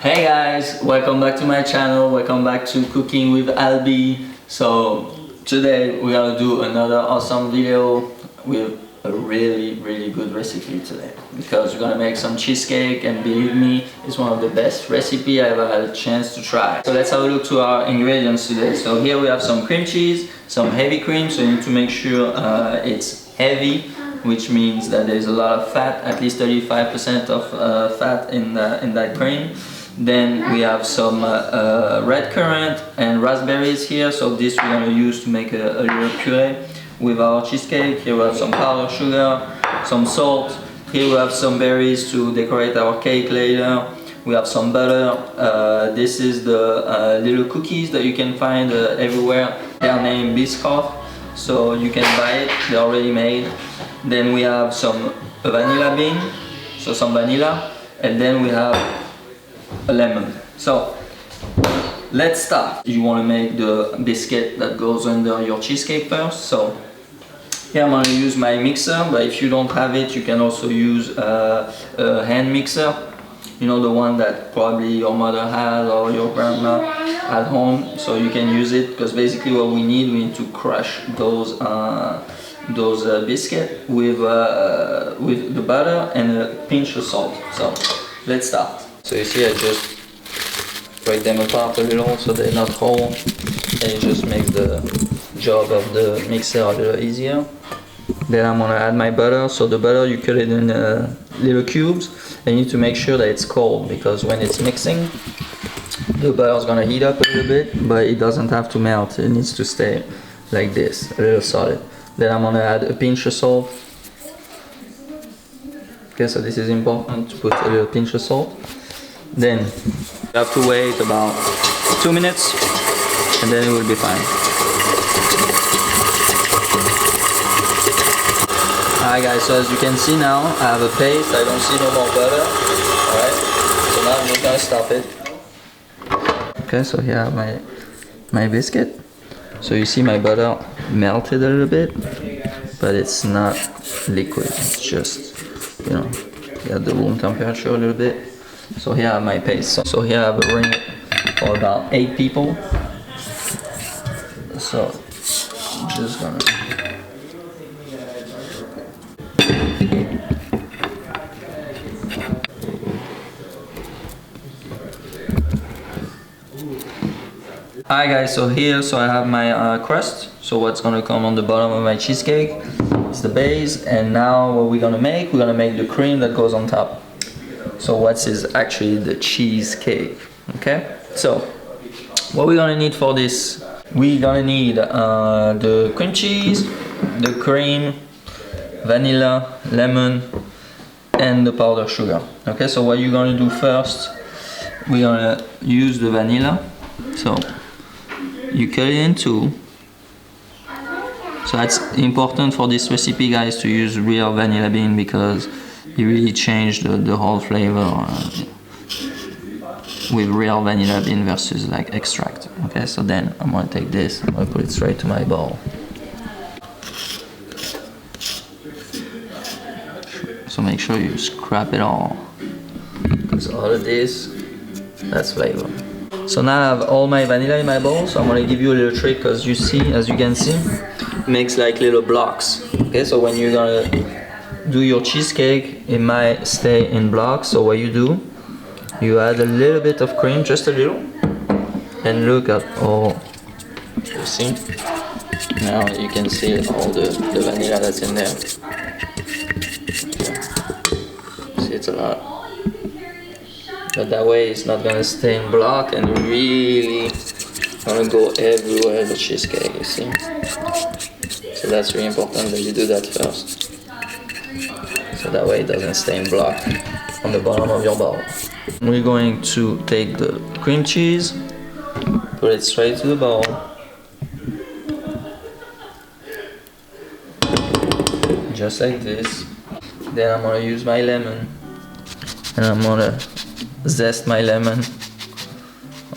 Hey guys, welcome back to my channel, welcome back to Cooking with Albi. So today we're gonna do another awesome video with a really good recipe today, because we're gonna make some cheesecake, and believe me, it's one of the best recipe I ever had a chance to try. So let's have a look to our ingredients today. So here we have some cream cheese, some heavy cream, so you need to make sure it's heavy, which means that there's a lot of fat, at least 35% of fat in that cream. Then we have some red currant and raspberries here, so this we're going to use to make a little puree with our cheesecake. Here we have some powdered sugar, some salt. Here we have some berries to decorate our cake later. We have some butter. This is the little cookies that you can find everywhere. They are named Biscoff, so you can buy it, they're already made. Then we have some vanilla bean, so some vanilla, and then we have a lemon. So let's start. You want to make the biscuit that goes under your cheesecake first. So here I'm going to use my mixer, but if you don't have it, you can also use a hand mixer. You know, the one that probably your mother has or your grandma at home. So you can use it, because basically what we need to crush those biscuits with the butter and a pinch of salt. So let's start. So you see, I just break them apart a little so they're not whole, and it just makes the job of the mixer a little easier. Then I'm gonna add my butter. So the butter, you cut it in little cubes, and you need to make sure that it's cold, because when it's mixing, the butter is gonna heat up a little bit, but it doesn't have to melt. It needs to stay like this, a little solid. Then I'm gonna add a pinch of salt. Okay, so this is important to put a little pinch of salt. Then you have to wait about 2 minutes, and then it will be fine. Alright guys, so as you can see now, I have a paste. I don't see no more butter. Alright, so now I'm just gonna stop it. Okay, so here I have my biscuit. So you see my butter melted a little bit, but it's not liquid. It's just, you know, at the room temperature a little bit. So here I have my paste. So here I have a ring for about 8 people. So I'm just gonna. Hi guys, so I have my crust. So what's gonna come on the bottom of my cheesecake is the base, and now what we're gonna make the cream that goes on top. So what is actually the cheesecake? Okay, so what we're gonna need for this, we're gonna need the cream cheese, the cream, vanilla, lemon, and the powdered sugar. Okay, so what you're gonna do first, we're gonna use the vanilla. So you cut it in two. So that's important for this recipe, guys, to use real vanilla bean, because it really changed the whole flavor with real vanilla bean versus like extract. Okay, so then I'm gonna take this, I'm gonna put it straight to my bowl. So make sure you scrap it all, because all of this, that's flavor. So now I have all my vanilla in my bowl, so I'm gonna give you a little trick, because you see, as you can see, it makes like little blocks. Okay, so when you're gonna do your cheesecake, it might stay in blocks. So what you do, you add a little bit of cream, just a little, and look at all. You see? Now you can see all the vanilla that's in there. Okay. See, it's a lot. But that way it's not gonna stay in block, and really gonna go everywhere the cheesecake, you see? So that's really important that you do that first. So that way it doesn't stay in block on the bottom of your bowl. We're going to take the cream cheese, put it straight to the bowl. Just like this. Then I'm gonna use my lemon, and I'm gonna zest my lemon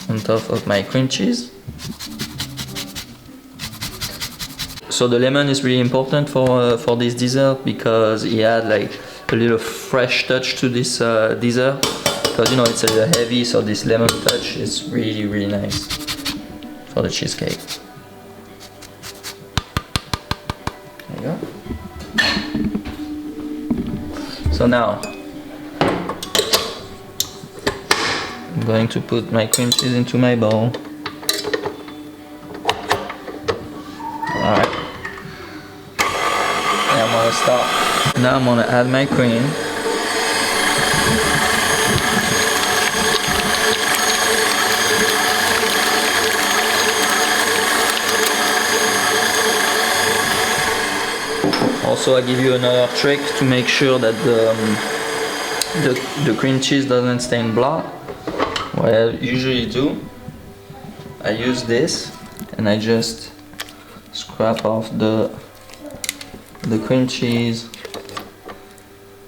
on top of my cream cheese. So the lemon is really important for this dessert, because it adds like a little fresh touch to this dessert. because you know it's a little heavy, so this lemon touch is really, really nice for the cheesecake. There you go. So now I'm going to put my cream cheese into my bowl. Alright. And I'm gonna start. Now I'm gonna add my cream. Also, I give you another trick to make sure that the cream cheese doesn't stain black. What I usually do, I use this and I just scrape off the cream cheese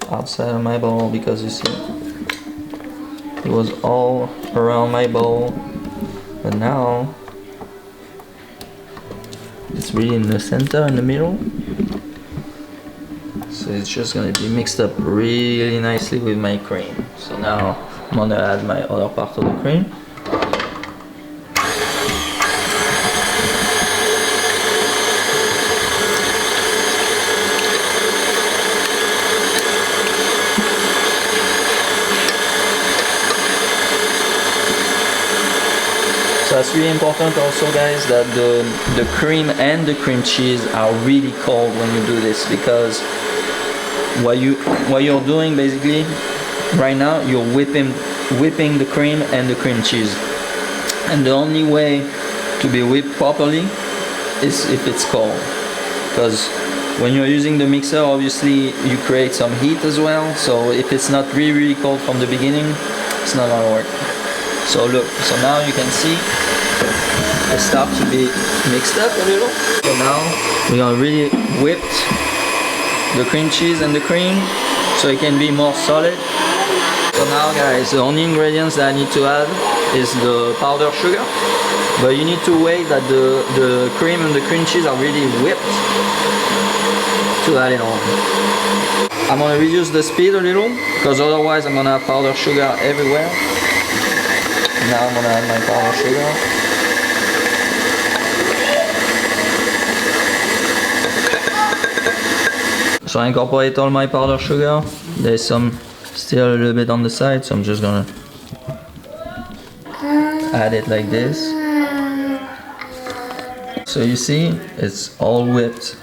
outside of my bowl, because you see it was all around my bowl, but now it's really in the center, in the middle. So it's just gonna be mixed up really nicely with my cream. So now I'm gonna add my other part of the cream. So it's really important also, guys, that the cream and the cream cheese are really cold when you do this, because what you're doing basically right now, you're whipping the cream and the cream cheese, and the only way to be whipped properly is if it's cold, because when you're using the mixer, obviously you create some heat as well, so if it's not really cold from the beginning, it's not gonna work. So look, so now you can see it starts to be mixed up a little. So now we're gonna really whip the cream cheese and the cream so it can be more solid. So now, guys, the only ingredients that I need to add is the powdered sugar, but you need to wait that the cream and the cream cheese are really whipped to add it on. I'm gonna reduce the speed a little, because otherwise I'm gonna have powdered sugar everywhere. Now I'm gonna add my powdered sugar. So I incorporate all my powdered sugar. There's some still a little bit on the side, so I'm just gonna add it like this. So you see, it's all whipped.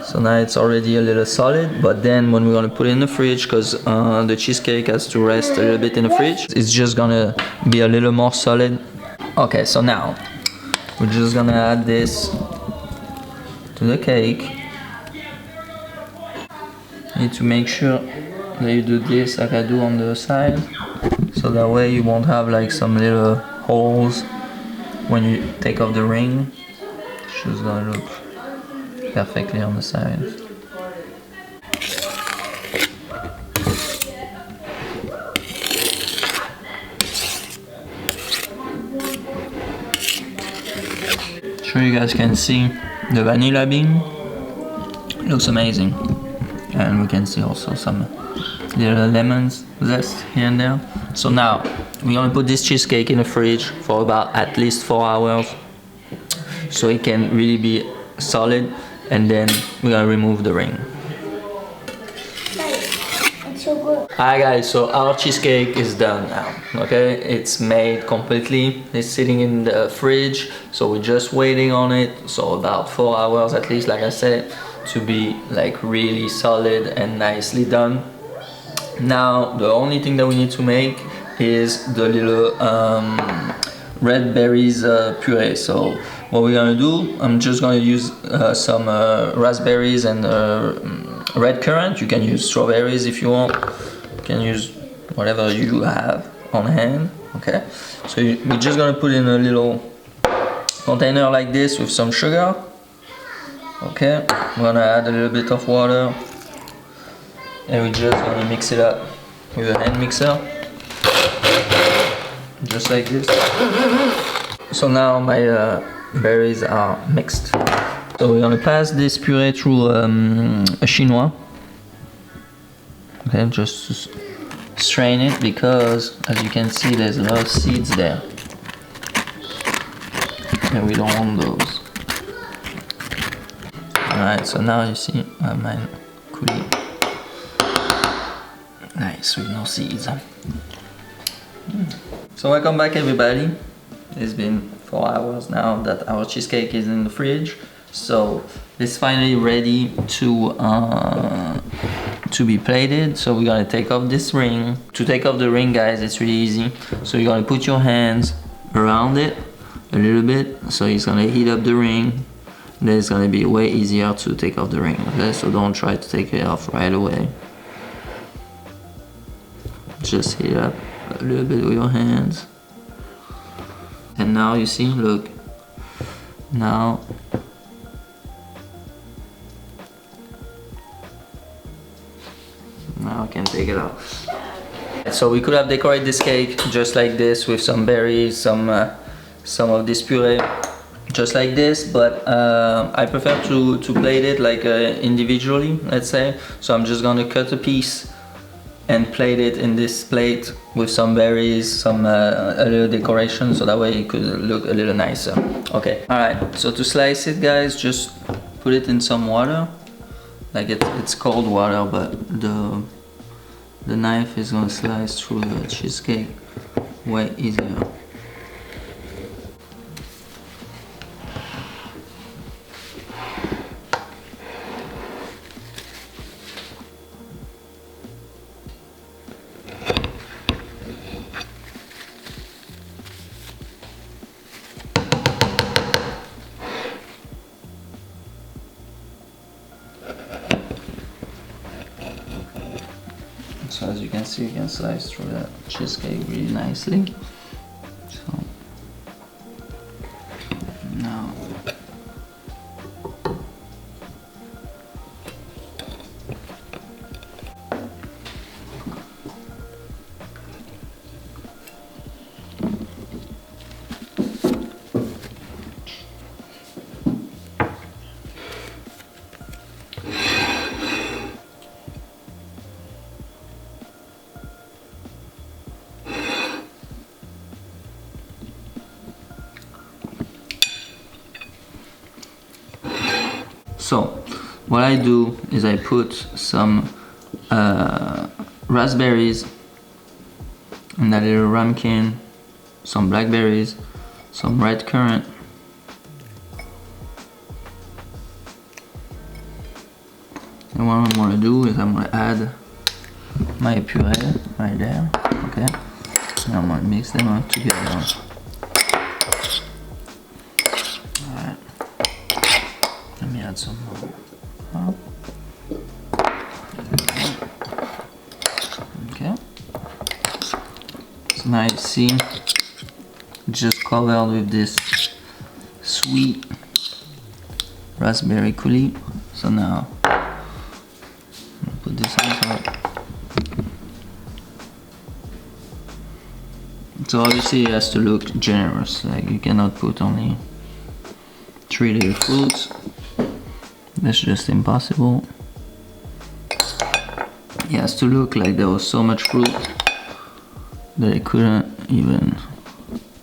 So now it's already a little solid, but then when we're gonna put it in the fridge, because the cheesecake has to rest a little bit in the fridge, it's just gonna be a little more solid. Okay, so now we're just gonna add this to the cake. You need to make sure that you do this like I do on the side, so that way you won't have like some little holes when you take off the ring. It's just gonna look perfectly on the side. Sure you guys can see the vanilla bean. It looks amazing. And we can see also some little lemons zest here and there. So now we're gonna put this cheesecake in the fridge for about at least 4 hours, so it can really be solid, and then we're gonna remove the ring. It's so good. Alright guys, so our cheesecake is done now. Okay, it's made completely. It's sitting in the fridge, so we're just waiting on it. So about 4 hours at least, like I said, to be like really solid and nicely done. Now the only thing that we need to make is the little Raspberries puree. So what we're gonna do, I'm just gonna use some raspberries and red currant. You can use strawberries if you want. You can use whatever you have on hand. Okay, so we're just gonna put in a little container like this with some sugar. Okay, I'm gonna add a little bit of water, and we're just gonna mix it up with a hand mixer, just like this. So now my berries are mixed. So we're gonna pass this puree through a chinois. Okay, just to strain it because, as you can see, there's a lot of seeds there. And we don't want those. Alright, so now you see I have my coulis. Nice, with no seeds. So welcome back everybody. It's been 4 hours now that our cheesecake is in the fridge. So it's finally ready to be plated. So we're gonna take off this ring. To take off the ring, guys, it's really easy. So you're gonna put your hands around it a little bit. So it's gonna heat up the ring. Then it's gonna be way easier to take off the ring. Okay, so don't try to take it off right away. Just heat up a little bit with your hands. And now you see, look. Now I can take it off. So we could have decorated this cake just like this with some berries, some of this puree, just like this. But I prefer to plate it like individually, let's say. So I'm just gonna cut a piece and plate it in this plate with some berries, some a little decoration, so that way it could look a little nicer. Okay, all right. So to slice it, guys, just put it in some water. Like it's cold water, but the knife is gonna slice through the cheesecake way easier. So as you can see, you can slice through that cheesecake really nicely. So now So what I do is I put some raspberries in that little ramekin, some blackberries, some red currant, and what I'm gonna do is I'm gonna add my puree right there, okay? And I'm gonna mix them up together. Add some more. Okay. So now you see, just covered with this sweet raspberry coulis. So now I'll put this on top. So obviously it has to look generous. Like you cannot put only 3 little fruits. That's just impossible. It has to look like there was so much fruit that it couldn't even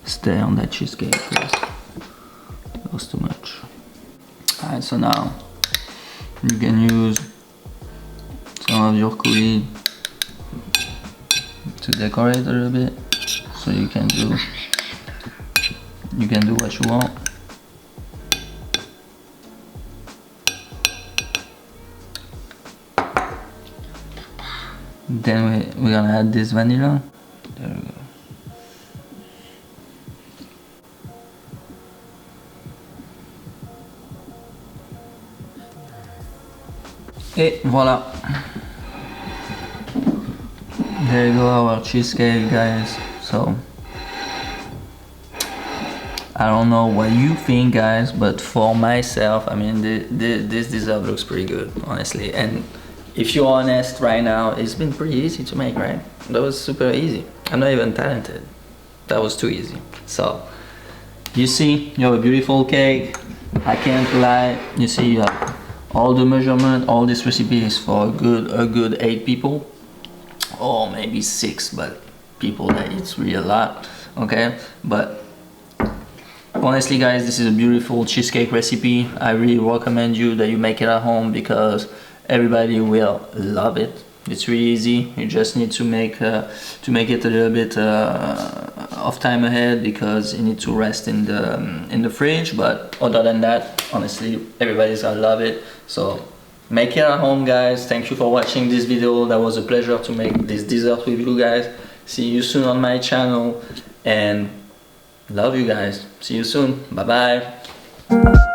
stay on that cheesecake because it was too much. Alright, so now you can use some of your coulis to decorate a little bit. So you can do what you want. Then we're gonna add this vanilla. There we go. Et voila. There you go, our cheesecake, guys. So I don't know what you think, guys, but for myself, I mean, this dessert looks pretty good, honestly. And if you're honest right now, it's been pretty easy to make, right? That was super easy. I'm not even talented. That was too easy. So you see, you have a beautiful cake. I can't lie. You see, you have all the measurement. All this recipe is for a good 8 people. or maybe 6, but people that eats really a lot. Okay, but honestly guys, this is a beautiful cheesecake recipe. I really recommend you that you make it at home because everybody will love it. It's really easy. You just need to make it a little bit of time ahead because you need to rest in the fridge. But other than that, honestly, everybody's gonna love it. So make it at home, guys. Thank you for watching this video. That was a pleasure to make this dessert with you guys. See you soon on my channel and love you guys. See you soon. Bye bye.